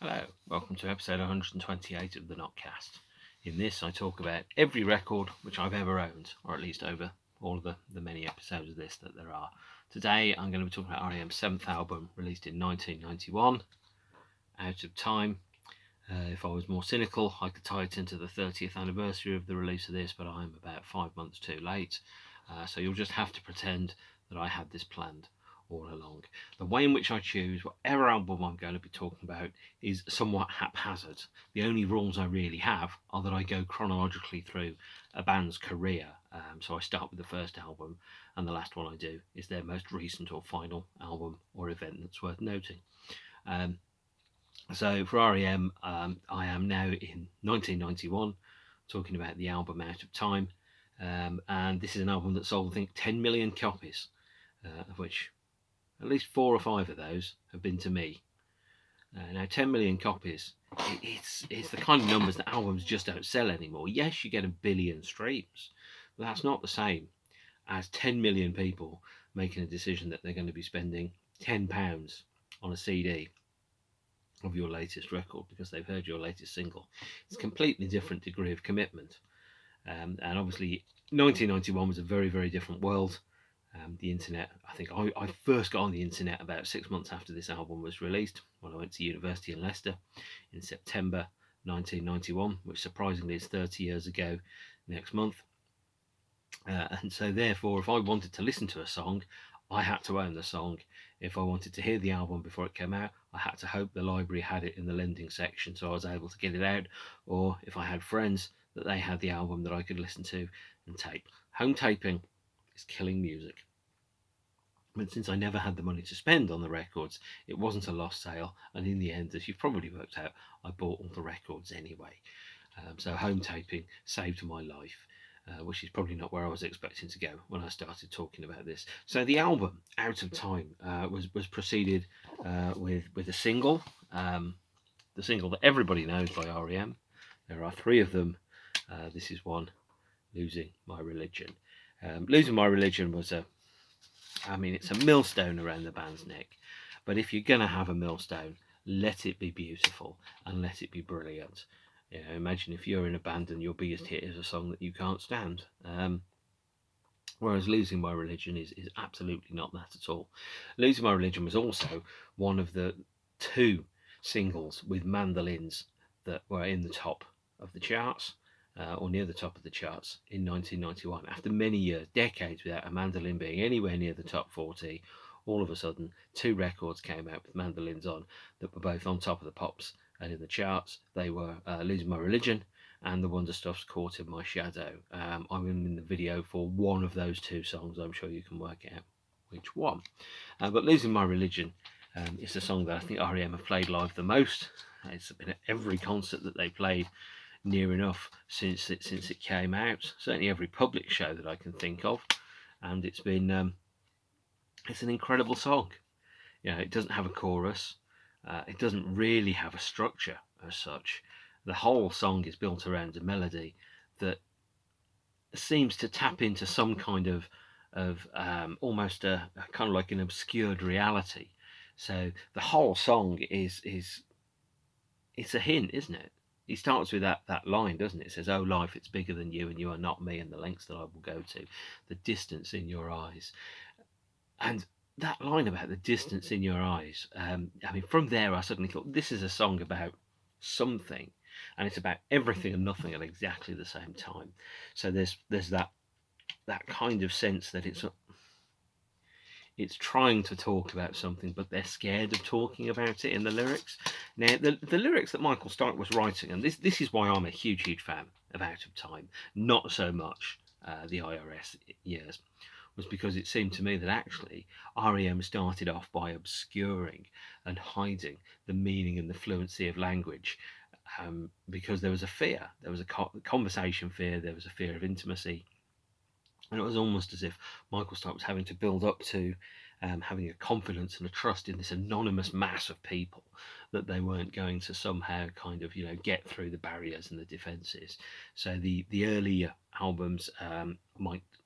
Hello, welcome to episode 128 of the Notcast. In this, I talk about every record which I've ever owned, or at least over all of the many episodes of this that there are. Today, I'm going to be talking about R.E.M.'s 7th album, released in 1991, Out of Time. If I was more cynical, I could tie it into the 30th anniversary of the release of this, but I'm about 5 months too late. So you'll just have to pretend that I had this planned all along. The way in which I choose whatever album I'm going to be talking about is somewhat haphazard. The only rules I really have are that I go chronologically through a band's career. So I start with the first album, and the last one I do is their most recent or final album or event that's worth noting. So for R.E.M., I am now in 1991, talking about the album Out of Time, and this is an album that sold, I think, 10 million copies, of which at least 4 or 5 of those have been to me. Now, 10 million copies, it's the kind of numbers that albums just don't sell anymore. Yes, you get a billion streams, but that's not the same as 10 million people making a decision that they're going to be spending £10 on a CD of your latest record because they've heard your latest single. It's a completely different degree of commitment. And obviously, 1991 was a very, very different world. The internet, I think I first got on the internet about 6 months after this album was released, when I went to university in Leicester in September 1991, which surprisingly is 30 years ago next month. And so therefore, if I wanted to listen to a song, I had to own the song. If I wanted to hear the album before it came out, I had to hope the library had it in the lending section so I was able to get it out, or if I had friends, that they had the album that I could listen to and tape. Home taping is killing music. But since I never had the money to spend on the records, it wasn't a lost sale, and in the end, as you've probably worked out, I bought all the records anyway. So home taping saved my life. Which is probably not where I was expecting to go when I started talking about this. So the album Out of Time was preceded with a single, the single that everybody knows by R.E.M. There are 3 of them. This is one, Losing My Religion. Losing My Religion was it's a millstone around the band's neck. But if you're going to have a millstone, let it be beautiful and let it be brilliant. Imagine if you're in a band and your biggest hit is a song that you can't stand. Whereas Losing My Religion is absolutely not that at all. Losing My Religion was also one of the 2 singles with mandolins that were in the top of the charts, or near the top of the charts in 1991. After many years, decades without a mandolin being anywhere near the top 40, all of a sudden 2 records came out with mandolins on that were both on top of the pops and in the charts. They were Losing My Religion and The Wonder Stuff's Caught in My Shadow. I'm in the video for one of those 2 songs. I'm sure you can work out which one. But Losing My Religion is the song that I think R.E.M. have played live the most. It's been at every concert that they played near enough since it came out. Certainly every public show that I can think of. And it's been it's an incredible song. It doesn't have a chorus. It doesn't really have a structure as such. The whole song is built around a melody that seems to tap into some kind of almost a kind of like an obscured reality. So the whole song is it's a hint, isn't it? He starts with that line, doesn't it? It says, "Oh, life, it's bigger than you, and you are not me, and the lengths that I will go to, the distance in your eyes." And that line about the distance in your eyes, from there I suddenly thought, this is a song about something, and it's about everything and nothing at exactly the same time. So there's that kind of sense that it's trying to talk about something, but they're scared of talking about it in the lyrics. Now, the lyrics that Michael Stipe was writing, and this is why I'm a huge fan of Out of Time, not so much the IRS years, was because it seemed to me that actually R.E.M. started off by obscuring and hiding the meaning and the fluency of language, because there was a fear. There was a conversation fear, there was a fear of intimacy, and it was almost as if Michael Stipe was having to build up to having a confidence and a trust in this anonymous mass of people that they weren't going to somehow kind of get through the barriers and the defences. So the earlier albums,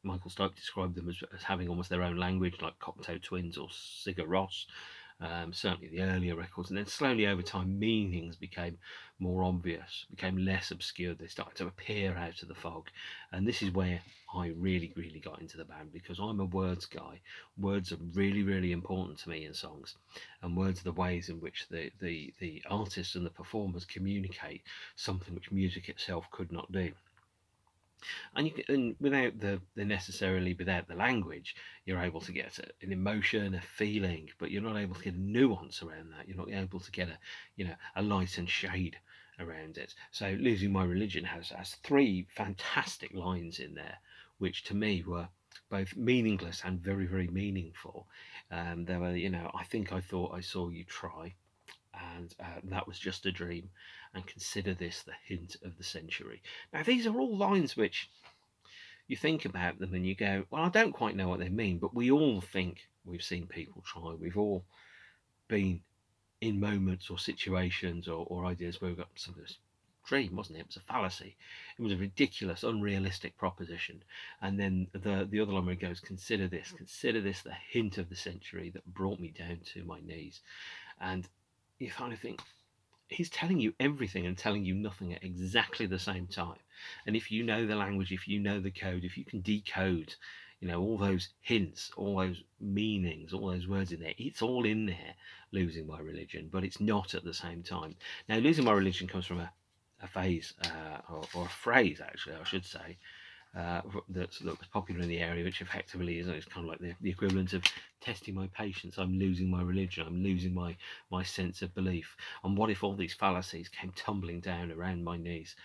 Michael Stipe described them as having almost their own language, like Cocteau Twins or Sigur Rós. certainly the earlier records, and then slowly over time meanings became more obvious, became less obscure. They started to appear out of the fog, and this is where I really got into the band, because I'm a words guy. Words are really important to me in songs, and words are the ways in which the artists and the performers communicate something which music itself could not do. And you can, and without the necessarily without the language, you're able to get an emotion, a feeling, but you're not able to get a nuance around that. You're not able to get a light and shade around it. So Losing My Religion has three fantastic lines in there, which to me were both meaningless and very meaningful. There were, I think I thought I saw you try, and that was just a dream, and consider this the hint of the century. Now, these are all lines which you think about them and you go, well, I don't quite know what they mean, but we all think we've seen people try. We've all been in moments or situations or ideas where we've got something that's dream, wasn't it? It was a fallacy. It was a ridiculous, unrealistic proposition. And then the other line where it goes, consider this, the hint of the century that brought me down to my knees. And you kind of think, he's telling you everything and telling you nothing at exactly the same time. And if you know the language, if you know the code, if you can decode, all those hints, all those meanings, all those words in there, it's all in there, Losing My Religion, but it's not at the same time. Now, Losing My Religion comes from a phase, or a phrase, actually, I should say, that was popular in the area, which effectively is it's kind of like the equivalent of testing my patience. I'm losing my religion. I'm losing my sense of belief. And what if all these fallacies came tumbling down around my knees?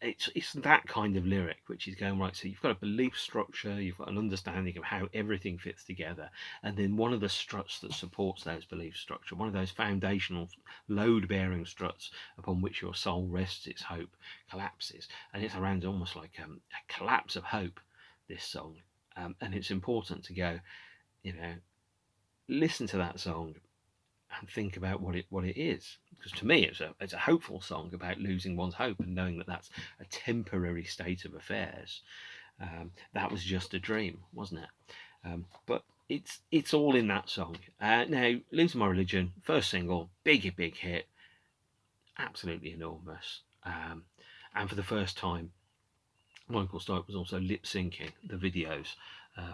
It's that kind of lyric which is going, right, so you've got a belief structure, you've got an understanding of how everything fits together, and then one of the struts that supports those belief structure, one of those foundational load-bearing struts upon which your soul rests its hope, collapses, and it's around almost like a collapse of hope, this song. And it's important to go, listen to that song and think about what it is, because to me it's a hopeful song about losing one's hope and knowing that that's a temporary state of affairs. That was just a dream, wasn't it? But it's all in that song. Now, Losing My Religion, first single, big hit, absolutely enormous, and for the first time Michael Stipe was also lip syncing the videos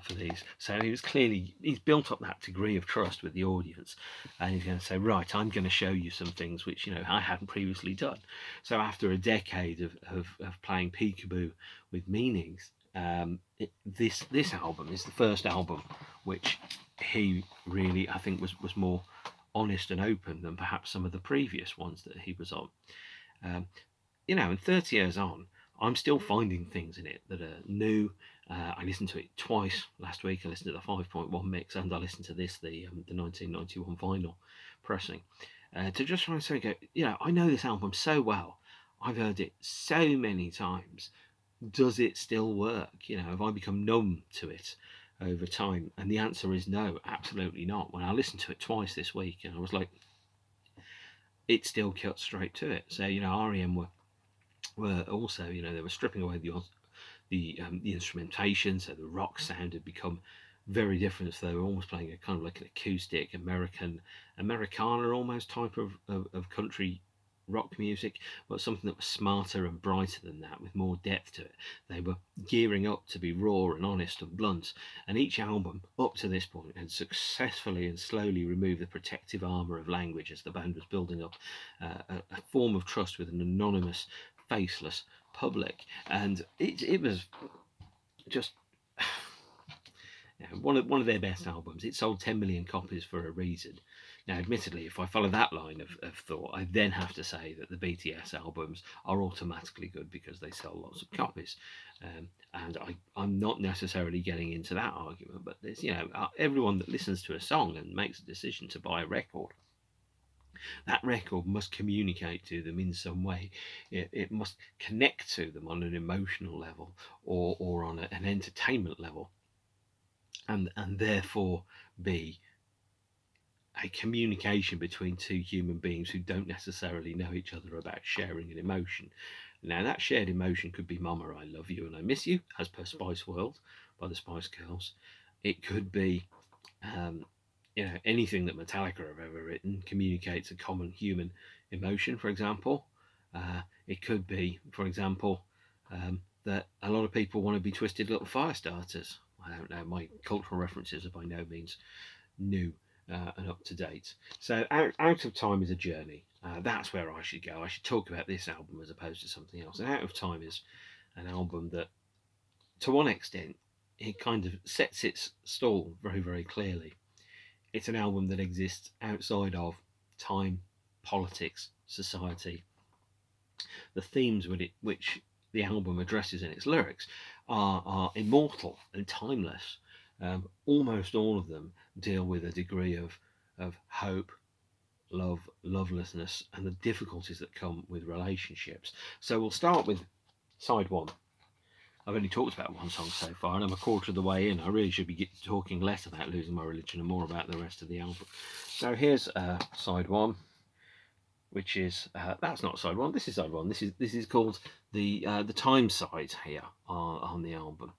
for these. So he's built up that degree of trust with the audience, and he's going to say, right, I'm going to show you some things which I hadn't previously done. So after a decade of playing peekaboo with meanings, this album is the first album which he really, I think, was more honest and open than perhaps some of the previous ones that he was on. And 30 years on, I'm still finding things in it that are new. I listened to it twice last week. I listened to the 5.1 mix, and I listened to the 1991 vinyl pressing, to just try and say, I know this album so well. I've heard it so many times. Does it still work? Have I become numb to it over time? And the answer is no, absolutely not. When I listened to it twice this week, and I was like, it still cut straight to it. So R.E.M. were also, they were stripping away the instrumentation, so the rock sound had become very different. So they were almost playing a kind of like an acoustic Americana almost type of country rock music, but something that was smarter and brighter than that, with more depth to it. They were gearing up to be raw and honest and blunt, and each album up to this point had successfully and slowly removed the protective armour of language as the band was building up a form of trust with an anonymous, faceless public. And it was just one of their best albums. It sold 10 million copies for a reason. Now, admittedly, if I follow that line of thought, I then have to say that the BTS albums are automatically good because they sell lots of copies. And I'm not necessarily getting into that argument, but there's, everyone that listens to a song and makes a decision to buy a record, that record must communicate to them in some way. It must connect to them on an emotional level or on an entertainment level, and therefore be a communication between two human beings who don't necessarily know each other about sharing an emotion. Now, that shared emotion could be Mama, I Love You and I Miss You, as per Spice World by the Spice Girls. It could be anything that Metallica have ever written communicates a common human emotion. For example, it could be, for example, that a lot of people want to be twisted little fire starters. I don't know. My cultural references are by no means new and up to date. So, out of Time is a journey. That's where I should go. I should talk about this album as opposed to something else. And Out of Time is an album that, to one extent, it kind of sets its stall very, very clearly. It's an album that exists outside of time, politics, society. The themes which the album addresses in its lyrics are immortal and timeless. Almost all of them deal with a degree of hope, love, lovelessness, and the difficulties that come with relationships. So we'll start with side one. I've only talked about one song so far, and I'm a quarter of the way in. I really should be talking less about Losing My Religion and more about the rest of the album. So here's side one, which is that's not side one. This is side one. This is called the time side here on the album,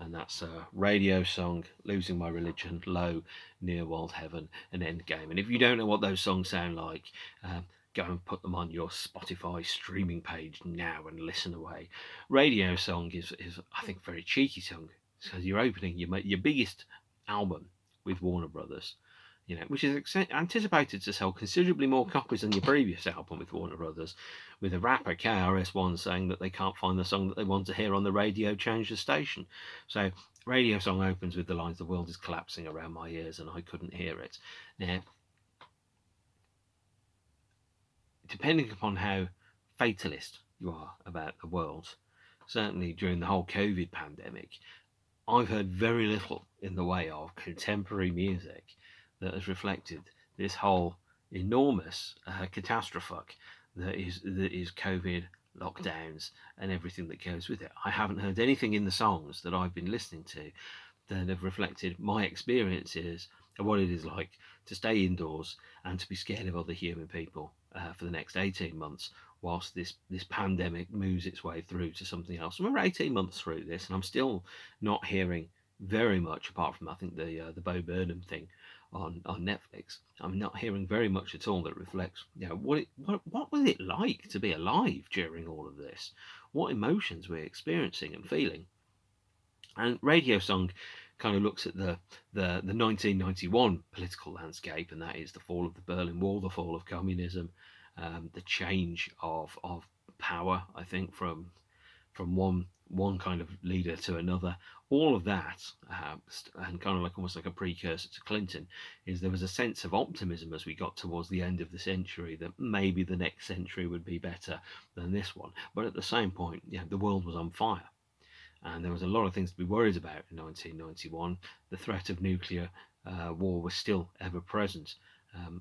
and that's Radio Song, Losing My Religion, Low, Near World Heaven, and Endgame. And if you don't know what those songs sound like, go and put them on your Spotify streaming page now and listen away. Radio Song is I think a very cheeky song because you're opening your biggest album with Warner Brothers, which is anticipated to sell considerably more copies than your previous album with Warner Brothers, with a rapper KRS-One saying that they can't find the song that they want to hear on the radio, change the station. So Radio Song opens with the lines, "The world is collapsing around my ears and I couldn't hear it." Now, depending upon how fatalist you are about the world, certainly during the whole COVID pandemic, I've heard very little in the way of contemporary music that has reflected this whole enormous catastrophe that is COVID, lockdowns, and everything that goes with it. I haven't heard anything in the songs that I've been listening to that have reflected my experiences of what it is like to stay indoors and to be scared of other human people for the next 18 months whilst this pandemic moves its way through to something else. And we're 18 months through this, and I'm still not hearing very much, apart from I think the Bo Burnham thing on Netflix. I'm not hearing very much at all that reflects, what was it like to be alive during all of this? What emotions we're experiencing and feeling? And Radio Song kind of looks at the 1991 political landscape, and that is the fall of the Berlin Wall, the fall of communism, the change of power, I think, from one kind of leader to another. All of that, and kind of like almost like a precursor to Clinton, is there was a sense of optimism as we got towards the end of the century that maybe the next century would be better than this one. But at the same point, the world was on fire. And there was a lot of things to be worried about in 1991. The threat of nuclear war was still ever present,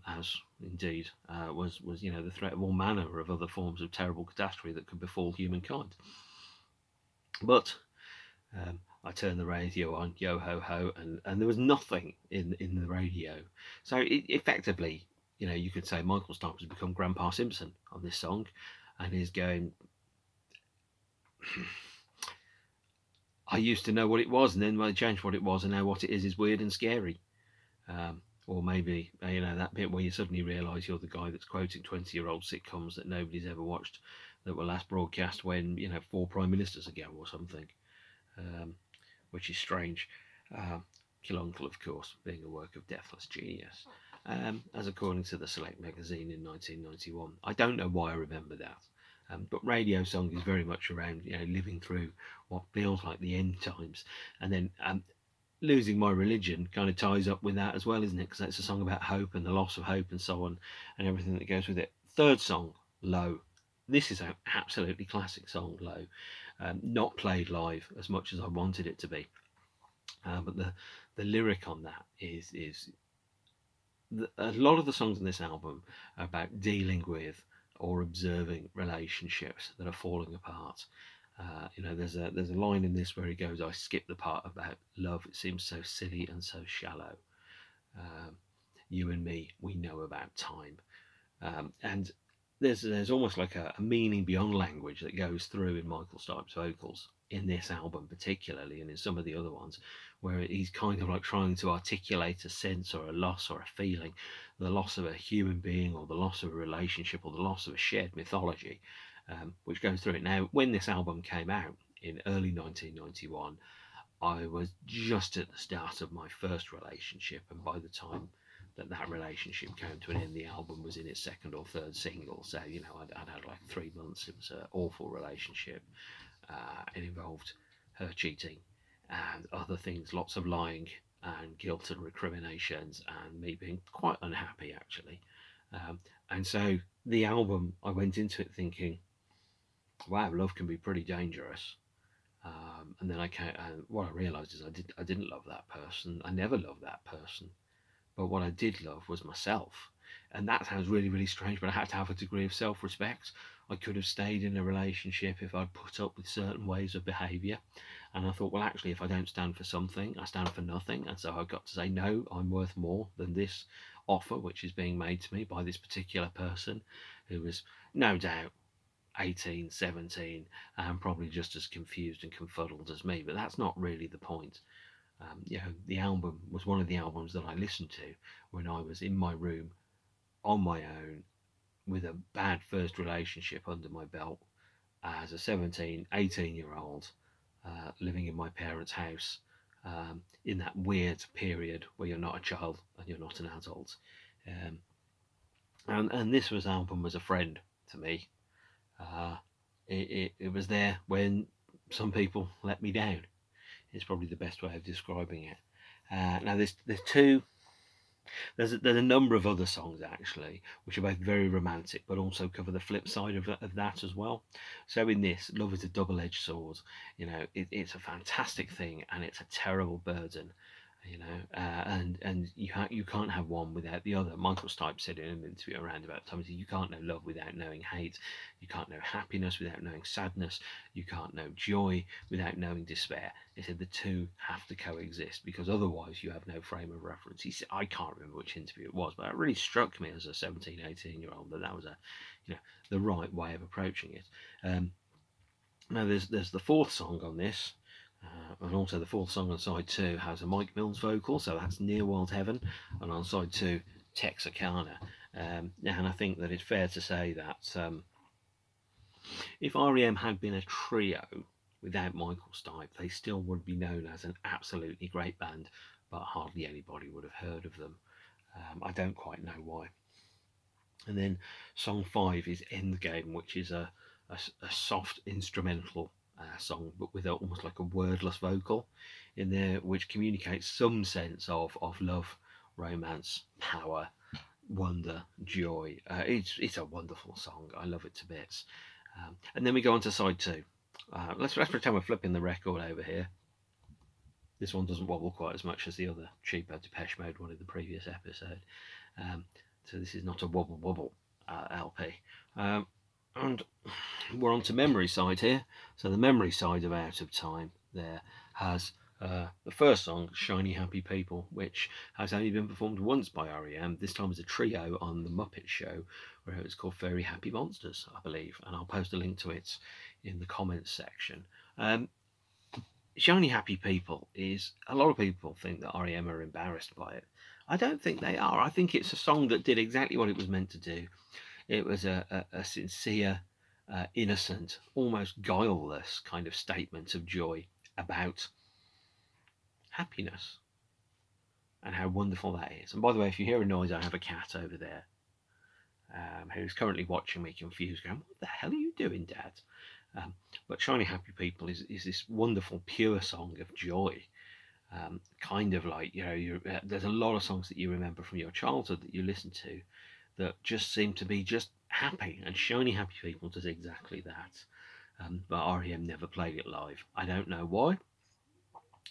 as indeed was the threat of all manner of other forms of terrible catastrophe that could befall humankind. But I turned the radio on, yo ho ho, and there was nothing in the radio. So effectively, you could say Michael Stipe has become Grandpa Simpson on this song, and is going, I used to know what it was, and then I changed what it was, and now what it is weird and scary. Or maybe, that bit where you suddenly realise you're the guy that's quoting 20-year-old sitcoms that nobody's ever watched, that were last broadcast when, 4 prime ministers ago or something, which is strange. Kill Uncle, of course, being a work of deathless genius, as according to the Select magazine in 1991. I don't know why I remember that. But Radio Song is very much around, living through what feels like the end times. And then Losing My Religion kind of ties up with that as well, isn't it? Because that's a song about hope and the loss of hope and so on, and everything that goes with it. Third song, Low. This is an absolutely classic song, Low. Not played live as much as I wanted it to be. But the lyric on that is a lot of the songs on this album are about dealing with or observing relationships that are falling apart. There's a line in this where he goes, "I skipped the part about love. It seems so silly and so shallow. You and me, we know about time." And there's almost like a meaning beyond language that goes through in Michael Stipe's vocals in this album particularly, and in some of the other ones, where he's kind of like trying to articulate a sense or a loss or a feeling, the loss of a human being or the loss of a relationship or the loss of a shared mythology, which goes through it. Now, when this album came out in early 1991, I was just at the start of my first relationship, and by the time that relationship came to an end, the album was in its second or third single. So I'd had like 3 months. It was an awful relationship. It involved her cheating and other things, lots of lying and guilt and recriminations, and me being quite unhappy actually. And so the album, I went into it thinking, wow, love can be pretty dangerous. And then what I realised is I didn't love that person. I never loved that person. But what I did love was myself. And that sounds really, really strange, but I had to have a degree of self-respect. I could have stayed in a relationship if I'd put up with certain ways of behaviour. And I thought, well, actually, if I don't stand for something, I stand for nothing. And so I've got to say, no, I'm worth more than this offer, which is being made to me by this particular person who was no doubt 18, 17, and probably just as confused and confuddled as me. But that's not really the point. The album was one of the albums that I listened to when I was in my room on my own with a bad first relationship under my belt as a 17, 18-year-old living in my parents' house in that weird period where you're not a child and you're not an adult. And this album was a friend to me. It was there when some people let me down. It's probably the best way of describing it. Now there's a number of other songs actually, which are both very romantic, but also cover the flip side of that as well. So in this, love is a double-edged sword. It's a fantastic thing, and it's a terrible burden. And you can't have one without the other. Michael Stipe said in an interview around about time, you can't know love without knowing hate. You can't know happiness without knowing sadness. You can't know joy without knowing despair. He said the two have to coexist, because otherwise you have no frame of reference. He said, I can't remember which interview it was, but it really struck me as a 17, 18-year-old that was the right way of approaching it. Now there's the fourth song on this. And also the fourth song on side 2 has a Mike Mills vocal, so that's Near World Heaven, and on side 2 Texarkana. And I think that it's fair to say that if R.E.M. had been a trio without Michael Stipe, they still would be known as an absolutely great band, but hardly anybody would have heard of them. I don't quite know why. And then song 5 is Endgame, which is a soft instrumental song, but with almost like a wordless vocal in there, which communicates some sense of love, romance, power, wonder, joy. It's a wonderful song. I love it to bits. And then we go on to side 2. Let's pretend we're flipping the record over here. This one doesn't wobble quite as much as the other cheaper Depeche Mode one in the previous episode. So this is not a wobble LP. And we're on to memory side here. So the memory side of Out of Time there has the first song, Shiny Happy People, which has only been performed once by R.E.M., this time as a trio on The Muppet Show, where it was called Very Happy Monsters, I believe, and I'll post a link to it in the comments section. Shiny Happy People is, a lot of people think that R.E.M. are embarrassed by it. I don't think they are. I think it's a song that did exactly what it was meant to do. It was a sincere, innocent, almost guileless kind of statement of joy about happiness and how wonderful that is. And by the way, if you hear a noise, I have a cat over there who's currently watching me confused, going, what the hell are you doing, Dad? But Shiny Happy People is this wonderful, pure song of joy. Kind of like, there's a lot of songs that you remember from your childhood that you listen to that just seem to be just happy, and Shiny Happy People does exactly that. But R.E.M. never played it live. I don't know why.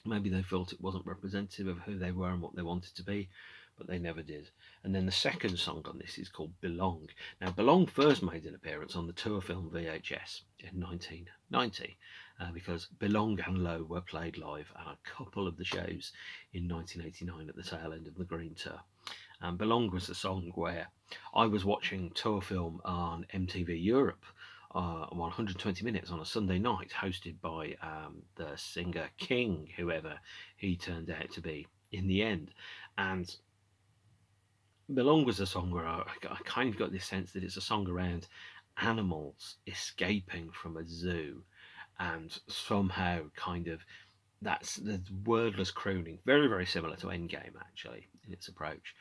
Maybe they felt it wasn't representative of who they were and what they wanted to be, but they never did. And then the second song on this is called Belong. Now, Belong first made an appearance on the tour film VHS in 1990, because Belong and Low were played live at a couple of the shows in 1989 at the tail end of the Green Tour. And Belong was the song where I was watching tour film on MTV Europe, 120 minutes on a Sunday night, hosted by the singer King, whoever he turned out to be in the end. And Belong was a song where I kind of got this sense that it's a song around animals escaping from a zoo, and somehow kind of that's the wordless crooning, very, very similar to Endgame actually in its approach.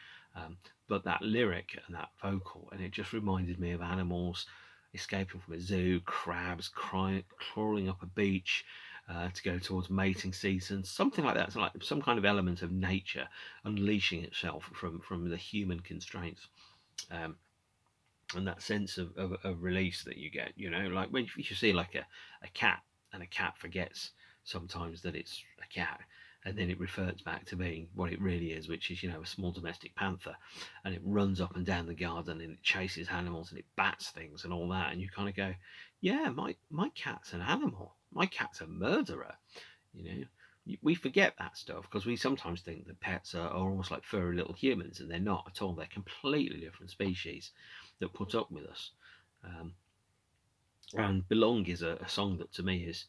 But that lyric and that vocal, and it just reminded me of animals escaping from a zoo, crabs crawling up a beach to go towards mating season, something like that. So like some kind of element of nature unleashing itself from the human constraints. Um, and that sense of release that you get, like when you see like a cat, and a cat forgets sometimes that it's a cat, and then it reverts back to being what it really is, which is a small domestic panther, and it runs up and down the garden and it chases animals and it bats things and all that, and you kind of go, yeah, my cat's an animal, my cat's a murderer. you know we forget that stuff because we sometimes think that pets are almost like furry little humans, and they're not at all. They're completely different species that put up with us. Um, and Belong is a song that to me is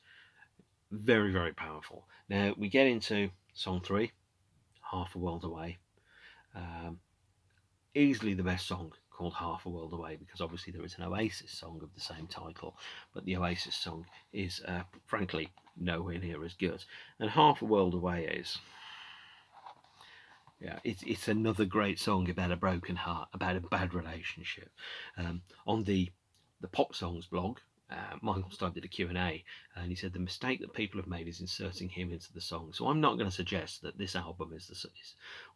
very, very powerful. Now we get into song 3, Half a World Away. Um, Easily the best song, called Half a World Away, because obviously there is an Oasis song of the same title, but the Oasis song is frankly nowhere near as good. And Half a World Away is, yeah, it's another great song about a broken heart, about a bad relationship. On the pop songs blog, Michael Stipe did a Q&A, and he said the mistake that people have made is inserting him into the song. So I'm not going to suggest that this album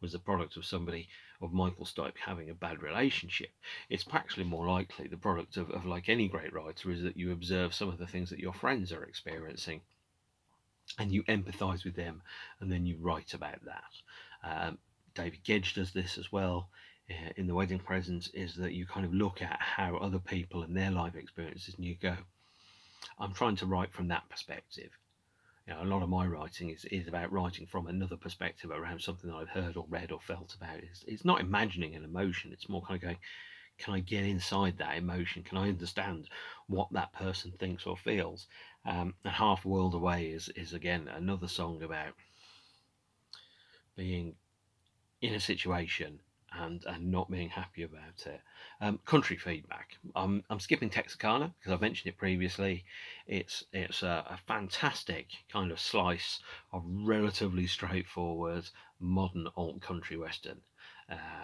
was the product of somebody, of Michael Stipe, having a bad relationship. It's actually more likely the product of like any great writer, is that you observe some of the things that your friends are experiencing, and you empathise with them, and then you write about that. David Gedge does this as well in The Wedding Presents, is that you kind of look at how other people and their life experiences, and you go, I'm trying to write from that perspective. A lot of my writing is about writing from another perspective around something that I've heard or read or felt about. It's not imagining an emotion, it's more kind of going, can I get inside that emotion? Can I understand what that person thinks or feels? And Half a World Away is again another song about being in a situation and not being happy about it. Country feedback. I'm skipping Texarkana because I've mentioned it previously. It's a fantastic kind of slice of relatively straightforward modern alt country western.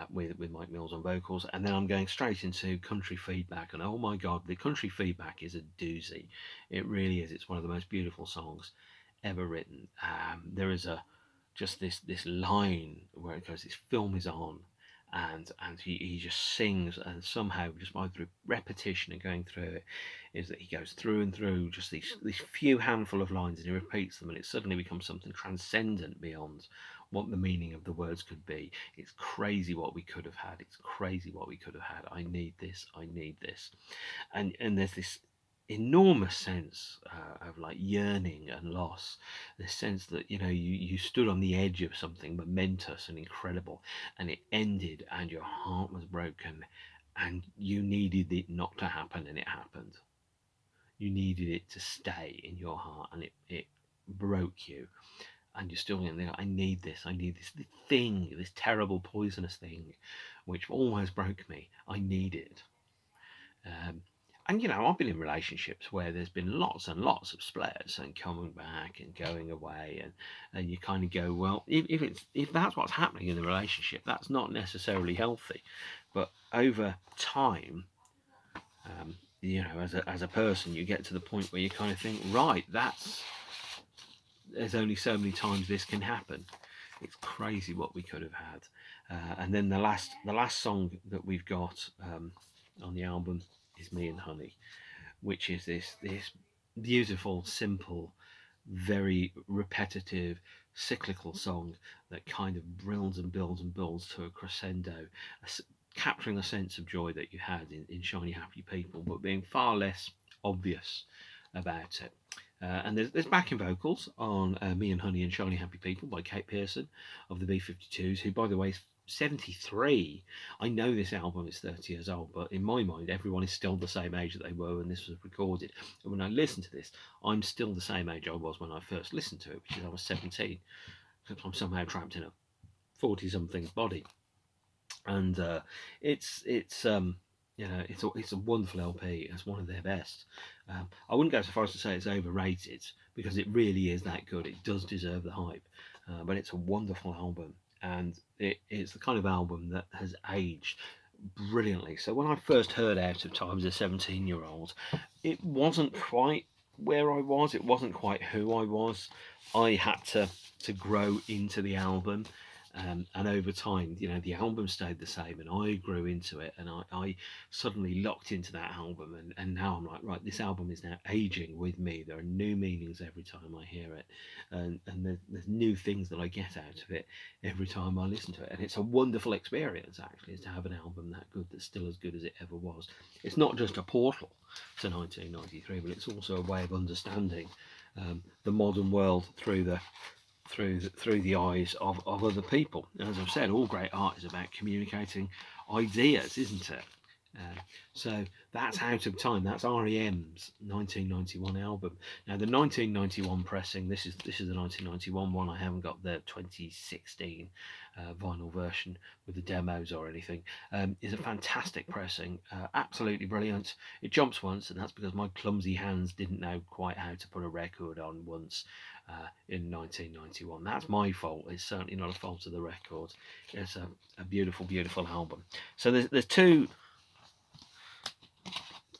With Mike Mills on vocals, and then I'm going straight into country feedback, and oh my god, the country feedback is a doozy. It really is. It's one of the most beautiful songs ever written. There is just this line where it goes, this film is on, and he just sings, and somehow just by through repetition and going through it, is that he goes through and through just these few handful of lines, and he repeats them, and it suddenly becomes something transcendent beyond what the meaning of the words could be. It's crazy what we could have had. It's crazy what we could have had. I need this. I need this. And there's this enormous sense of like yearning and loss, this sense that you stood on the edge of something momentous and incredible, and it ended, and your heart was broken, and you needed it not to happen, and it happened. You needed it to stay in your heart, and it broke you, and you're still in there. I need this thing, this terrible poisonous thing which almost broke me. I need it. um, and I've been in relationships where there's been lots and lots of splits and coming back and going away, and you kind of go, well, if that's what's happening in the relationship, that's not necessarily healthy. But over time, as a person, you get to the point where you kind of think, right, there's only so many times this can happen. It's crazy what we could have had. And then the last song that we've got on the album is Me and Honey, which is this beautiful, simple, very repetitive, cyclical song that kind of builds and builds and builds to a crescendo, capturing the sense of joy that you had in Shiny Happy People, but being far less obvious about it. And there's backing vocals on Me and Honey and Shiny Happy People by Kate Pearson of the B-52s, who, by the way, is 73. I know this album is 30 years old, but in my mind, everyone is still the same age that they were when this was recorded. And when I listen to this, I'm still the same age I was when I first listened to it, which is I was 17, except I'm somehow trapped in a 40-something's body. And it's a wonderful LP. It's one of their best. I wouldn't go so far as to say it's overrated, because it really is that good. It does deserve the hype, but it's a wonderful album, and it's the kind of album that has aged brilliantly. So when I first heard Out of Time as a 17-year-old, it wasn't quite where I was. It wasn't quite who I was. I had to grow into the album. And over time, the album stayed the same, and I grew into it, and I suddenly locked into that album, and now I'm like, right, this album is now aging with me. There are new meanings every time I hear it, and there's new things that I get out of it every time I listen to it, and it's a wonderful experience, actually, is to have an album that good that's still as good as it ever was. It's not just a portal to 1993, but it's also a way of understanding the modern world through the eyes of other people. And as I've said, all great art is about communicating ideas, isn't it? So that's Out of Time. That's R.E.M.'s 1991 album. Now the 1991 pressing. This is the 1991 one. I haven't got the 2016 vinyl version with the demos or anything. Is a fantastic pressing. Absolutely brilliant. It jumps once, and that's because my clumsy hands didn't know quite how to put a record on once. In 1991. That's my fault. It's certainly not a fault of the record. It's a beautiful, beautiful album. So there's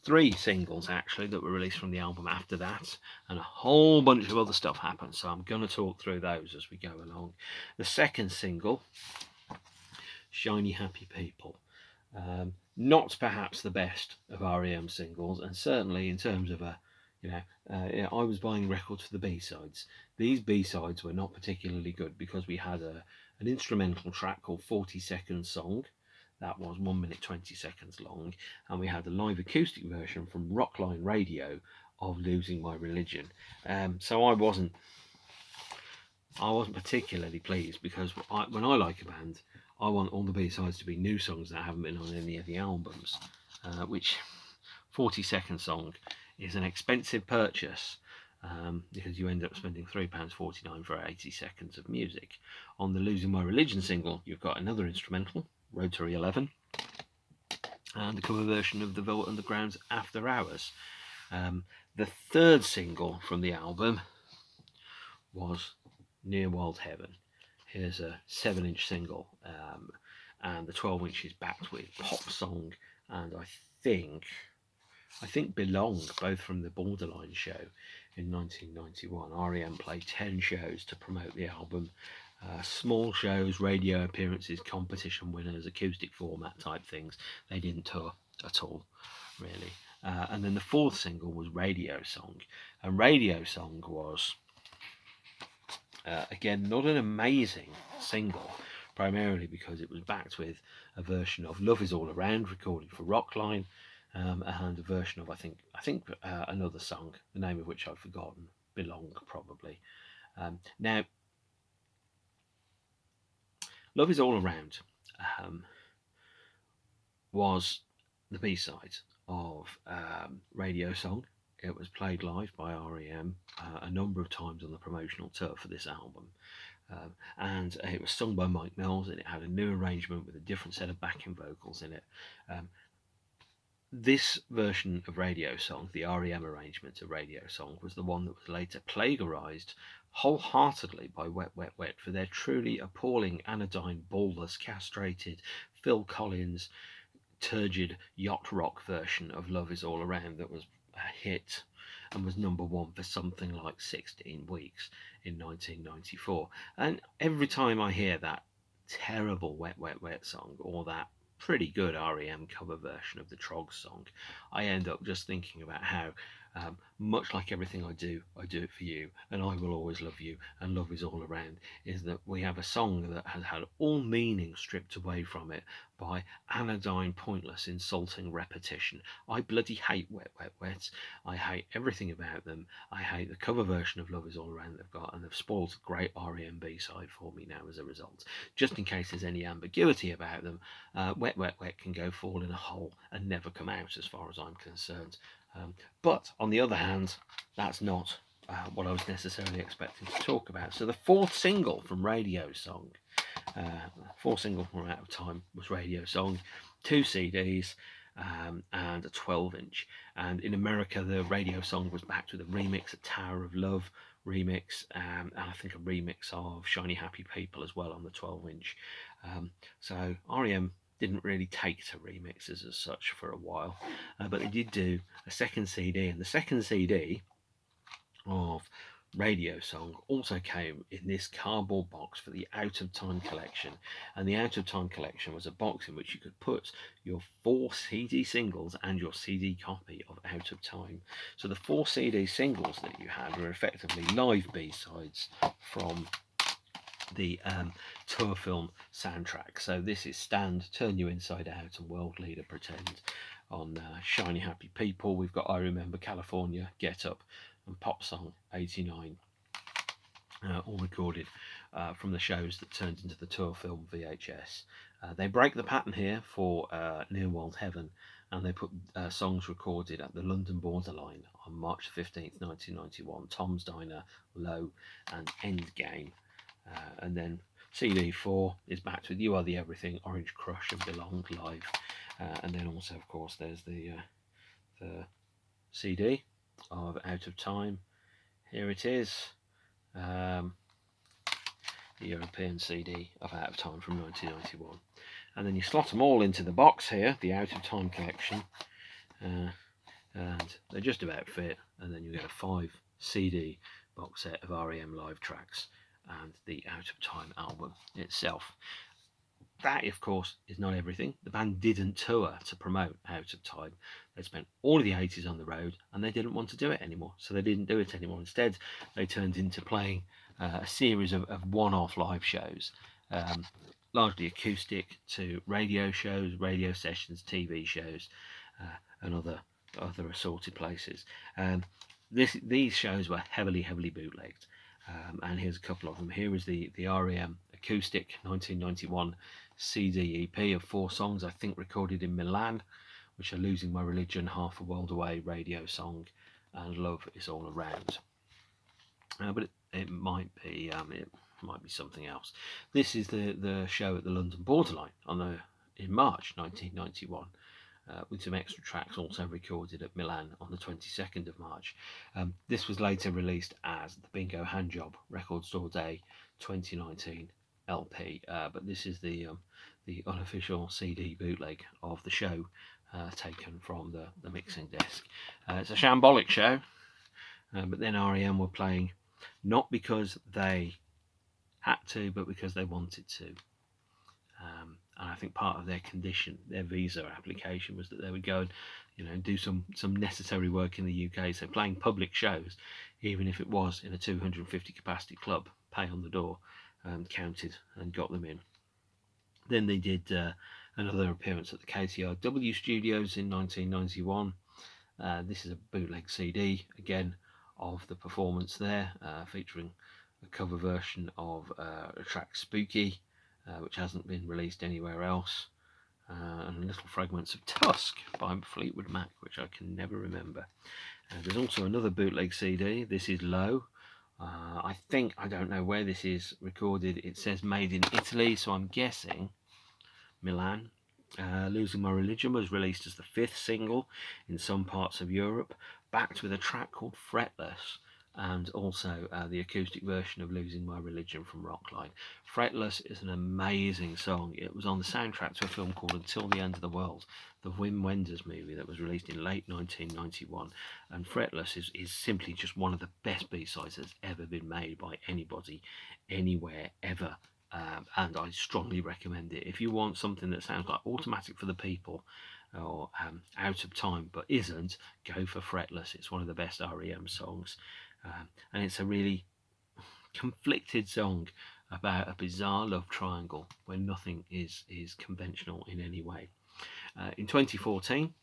three singles actually that were released from the album after that, and a whole bunch of other stuff happened. So I'm going to talk through those as we go along. The second single, Shiny Happy People. Not perhaps the best of R.E.M. singles, and certainly in terms of I was buying records for the B-sides. These B-sides were not particularly good because we had an instrumental track called 40 Second Song. That was 1 minute 20 seconds long, and we had a live acoustic version from Rockline Radio of Losing My Religion. So I wasn't particularly pleased, because when I like a band, I want all the B-sides to be new songs that haven't been on any of the albums, which 40 Second Song is an expensive purchase, because you end up spending £3.49 for 80 seconds of music. On the Losing My Religion single, you've got another instrumental, Rotary 11, and a cover version of the Velvet Underground's After Hours. The third single from the album was Near Wild Heaven. Here's a 7-inch single, and the 12-inch is backed with Pop Song and I think Belong, both from the Borderline show in 1991. R.E.M. played 10 shows to promote the album. Small shows, radio appearances, competition winners, acoustic format type things. They didn't tour at all, really. And then the fourth single was Radio Song. And Radio Song was, again, not an amazing single, primarily because it was backed with a version of Love Is All Around, recorded for Rockline, and a version of, I think another song, the name of which I've forgotten, Belong, probably. Now, Love Is All Around was the B-side of Radio Song. It was played live by R.E.M. A number of times on the promotional tour for this album. And it was sung by Mike Mills, and it had a new arrangement with a different set of backing vocals in it. This version of Radio Song, the R.E.M. arrangement of Radio Song, was the one that was later plagiarised wholeheartedly by Wet Wet Wet for their truly appalling anodyne, ballless, castrated Phil Collins turgid yacht rock version of Love Is All Around that was a hit and was number one for something like 16 weeks in 1994. And every time I hear that terrible Wet Wet Wet song, or that pretty good R.E.M. cover version of the Troggs song, I end up just thinking about how Much like everything I do it for you, and I will always love you, and love is all around, is that we have a song that has had all meaning stripped away from it by anodyne, pointless, insulting repetition. I bloody hate Wet Wet Wet. I hate everything about them. I hate the cover version of Love Is All Around they've got, and they've spoiled a great R.E.M.B side for me now as a result. Just in case there's any ambiguity about them, Wet Wet Wet can go fall in a hole and never come out as far as I'm concerned. But on the other hand, that's not what I was necessarily expecting to talk about. So the fourth single from Radio Song, fourth single from Out of Time was Radio Song, 2 CDs and a 12-inch. And in America, the Radio Song was backed with a remix, a Tower of Love remix, and I think a remix of Shiny Happy People as well on the 12-inch. So R.E.M. didn't really take to remixes as such for a while, but they did do a second CD, and the second CD of Radio Song also came in this cardboard box for the Out of Time collection. And the Out of Time collection was a box in which you could put your 4 CD singles and your CD copy of Out of Time. So the 4 CD singles that you had were effectively live B-sides from the tour film soundtrack. So this is Stand, Turn You Inside Out, and World Leader Pretend. On Shiny Happy People, we've got I Remember California, Get Up, and Pop Song 89, all recorded from the shows that turned into the tour film VHS. They break the pattern here for Near World Heaven, and they put songs recorded at the London Borderline on March 15th, 1991, Tom's Diner, Low, and Endgame. And then CD 4 is backed with You Are the Everything, Orange Crush, and Belong live. And then also, of course, there's the CD of Out of Time. Here it is, the European CD of Out of Time from 1991. And then you slot them all into the box here, the Out of Time collection, and they just about fit. And then you get a 5 CD box set of R.E.M. live tracks and the Out of Time album itself. That, of course, is not everything. The band didn't tour to promote Out of Time. They spent all of the 80s on the road, and they didn't want to do it anymore, so they didn't do it anymore. Instead, they turned into playing a series of one-off live shows, largely acoustic, to radio shows, radio sessions, TV shows, and other assorted places. These shows were heavily bootlegged. And here's a couple of them. Here is the R.E.M. Acoustic 1991 CD EP of 4 songs, I think recorded in Milan, which are Losing My Religion, Half a World Away, Radio Song, and Love Is All Around. But it might be something else. This is the show at the London Borderline in March 1991. With some extra tracks also recorded at Milan on the 22nd of March. This was later released as the Bingo Handjob Record Store Day 2019 LP, but this is the unofficial CD bootleg of the show, taken from the mixing desk. It's a shambolic show, but then R.E.M. were playing not because they had to, but because they wanted to. And I think part of their condition, their visa application, was that they would go and do some necessary work in the UK. So playing public shows, even if it was in a 250 capacity club, pay on the door, counted and got them in. Then they did another appearance at the KTRW studios in 1991. This is a bootleg CD, again, of the performance there, featuring a cover version of a track Spooky, which hasn't been released anywhere else, and little fragments of Tusk by Fleetwood Mac, which I can never remember. There's also another bootleg CD. This is Low. I don't know where this is recorded. It says made in Italy, so I'm guessing Milan. Losing My Religion was released as the 5th single in some parts of Europe, backed with a track called Fretless, and also the acoustic version of Losing My Religion from Rockline. Fretless is an amazing song. It was on the soundtrack to a film called Until the End of the World, the Wim Wenders movie that was released in late 1991. And Fretless is simply just one of the best B-sides that's ever been made by anybody, anywhere, ever. And I strongly recommend it. If you want something that sounds like Automatic for the People, or Out of Time but isn't, go for Fretless. It's one of the best R.E.M. songs, and it's a really conflicted song about a bizarre love triangle where nothing is conventional in any way. In 2014,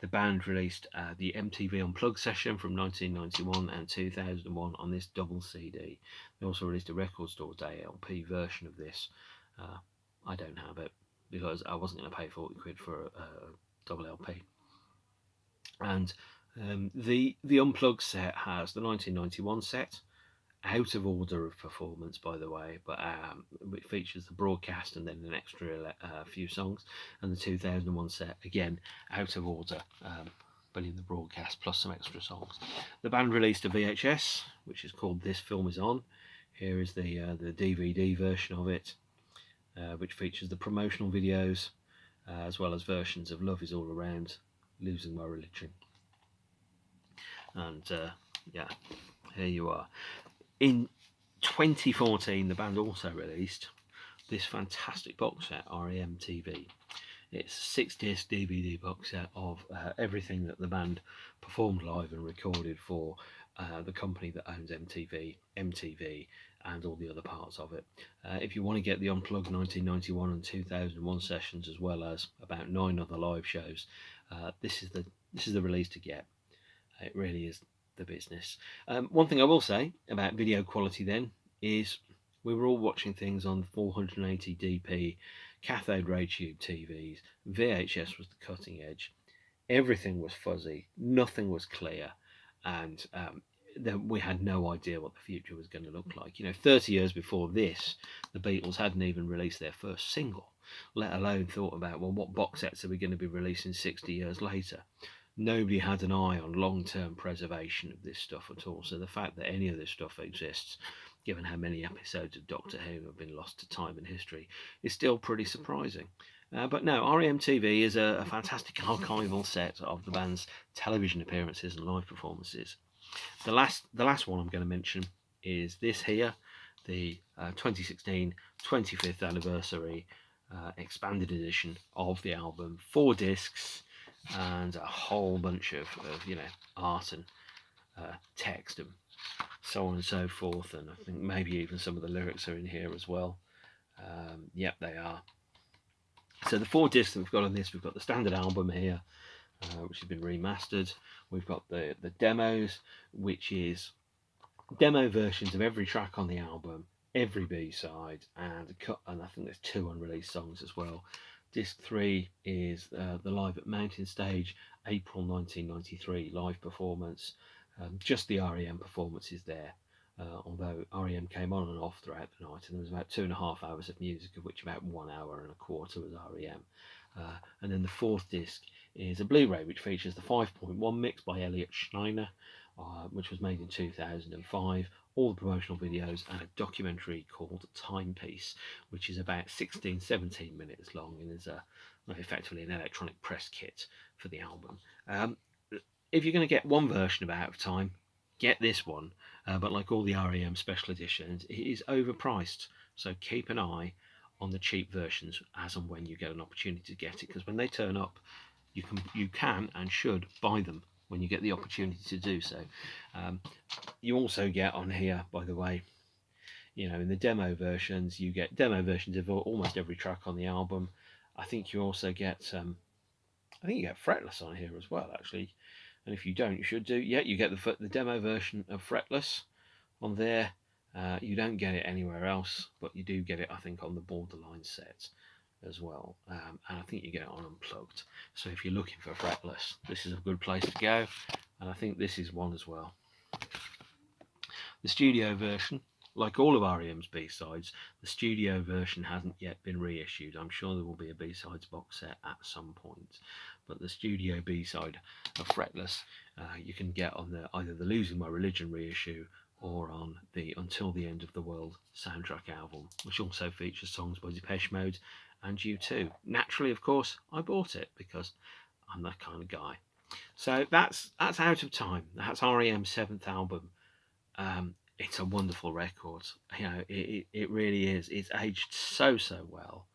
the band released the MTV Unplugged session from 1991 and 2001 on this double CD. They also released a Record Store Day LP version of this. I don't have it because I wasn't going to pay 40 quid for a double LP. And the Unplugged set has the 1991 set, out of order of performance, by the way, but it features the broadcast and then an extra few songs, and the 2001 set, again, out of order, but in the broadcast, plus some extra songs. The band released a VHS, which is called This Film Is On. Here is the DVD version of it, which features the promotional videos, as well as versions of Love Is All Around, Losing My Religion. And yeah, here you are. In 2014, the band also released this fantastic box set, R.E.M.T.V. It's a 6-disc DVD box set of everything that the band performed live and recorded for the company that owns MTV, and all the other parts of it. If you want to get the Unplugged 1991 and 2001 sessions, as well as about 9 other live shows, this is the release to get. It really is the business. One thing I will say about video quality then is we were all watching things on 480dp cathode ray tube TVs. VHS was the cutting edge. Everything was fuzzy, nothing was clear, and we had no idea what the future was going to look like. 30 years before this, the Beatles hadn't even released their first single, let alone thought about, well, what box sets are we going to be releasing 60 years later? Nobody had an eye on long-term preservation of this stuff at all. So the fact that any of this stuff exists, given how many episodes of Doctor Who have been lost to time and history, is still pretty surprising. But no, R.E.M.T.V. is a fantastic archival set of the band's television appearances and live performances. The last one I'm going to mention is this here, the 2016 25th anniversary expanded edition of the album, 4 discs, and a whole bunch of art and text and so on and so forth, and I think maybe even some of the lyrics are in here as well. Yep, they are. So the 4 discs that we've got on this, we've got the standard album here, which has been remastered. We've got the demos, which is demo versions of every track on the album, every B-side, and I think there's 2 unreleased songs as well. Disc 3 is the Live at Mountain Stage, April 1993 live performance. Just the R.E.M. performance is there, although R.E.M. came on and off throughout the night, and there was about 2.5 hours of music, of which about 1 hour and a quarter was R.E.M. And then the 4th disc is a Blu-ray, which features the 5.1 mix by Elliot Schneider, which was made in 2005, all the promotional videos, and a documentary called Timepiece, which is about 16-17 minutes long and is effectively an electronic press kit for the album. If you're going to get one version of Out of Time, get this one, but like all the R.E.M. special editions, it is overpriced, so keep an eye on the cheap versions as and when you get an opportunity to get it, because when they turn up, you can and should buy them when you get the opportunity to do so. You also get on here, by the way, in the demo versions, you get demo versions of almost every track on the album. I think you also get Fretless on here as well, actually. And if you don't, you should do. Yeah, you get the demo version of Fretless on there. You don't get it anywhere else, but you do get it, I think, on the Borderline set as well, and I think you get it on Unplugged. So if you're looking for Fretless, this is a good place to go, and I think this is one as well. The studio version, like all of R.E.M.'s B-sides, the studio version hasn't yet been reissued. I'm sure there will be a B-sides box set at some point, but the studio B-side of Fretless you can get on either the Losing My Religion reissue or on the Until the End of the World soundtrack album, which also features songs by Depeche Mode and U2. Naturally, of course, I bought it because I'm that kind of guy. So that's Out of Time. That's R.E.M.'s 7th album. It's a wonderful record. It really is. It's aged so well,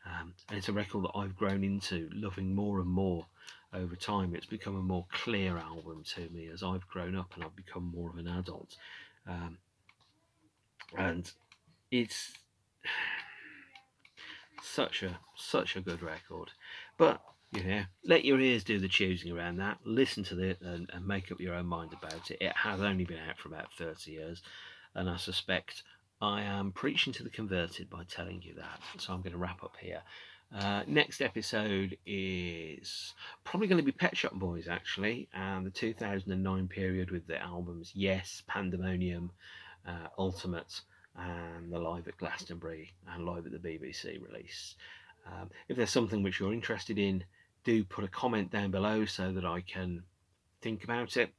and it's a record that I've grown into loving more and more over time. It's become a more clear album to me as I've grown up and I've become more of an adult. And it's such a good record. But let your ears do the choosing around that. Listen to it and make up your own mind about it. It has only been out for about 30 years, and I suspect I am preaching to the converted by telling you that. So I'm going to wrap up here. Next episode is probably going to be Pet Shop Boys, actually, and the 2009 period with the albums Yes, Pandemonium, Ultimate, and the Live at Glastonbury and Live at the BBC release. If there's something which you're interested in, do put a comment down below so that I can think about it,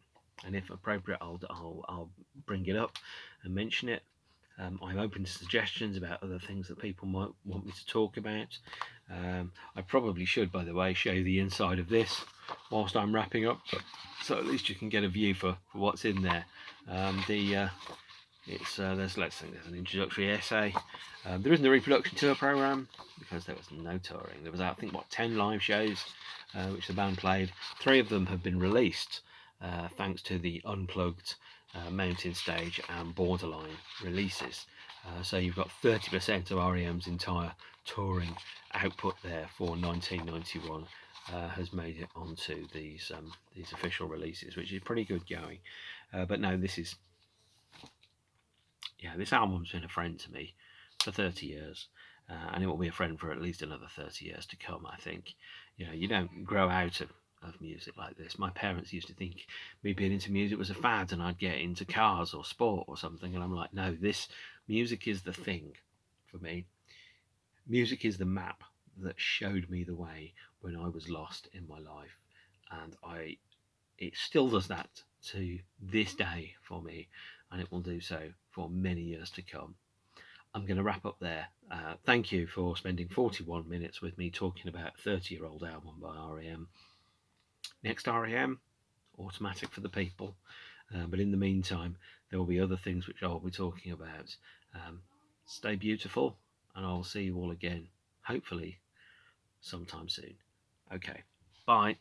and if appropriate, I'll bring it up and mention it. I'm open to suggestions about other things that people might want me to talk about. I probably should, by the way, show the inside of this whilst I'm wrapping up, so at least you can get a view for what's in there. There's an introductory essay. There isn't a reproduction tour program because there was no touring. There was, I think, 10 live shows which the band played. 3 of them have been released thanks to the Unplugged, Mountain Stage and Borderline releases. So you've got 30% of R.E.M.'s entire touring output there for 1991 has made it onto these official releases, which is pretty good going. But no, this album's been a friend to me for 30 years, and it will be a friend for at least another 30 years to come, I think. You don't grow out of music like this. My parents used to think me being into music was a fad and I'd get into cars or sport or something, and I'm like, no, this music is the thing for me. Music is the map that showed me the way when I was lost in my life, and it still does that to this day for me, and it will do so for many years to come. I'm going to wrap up there. Thank you for spending 41 minutes with me talking about a 30-year-old album by R.E.M. Next R.E.M., Automatic for the People. But in the meantime, there will be other things which I'll be talking about. Stay beautiful, and I'll see you all again, hopefully, sometime soon. Okay, bye.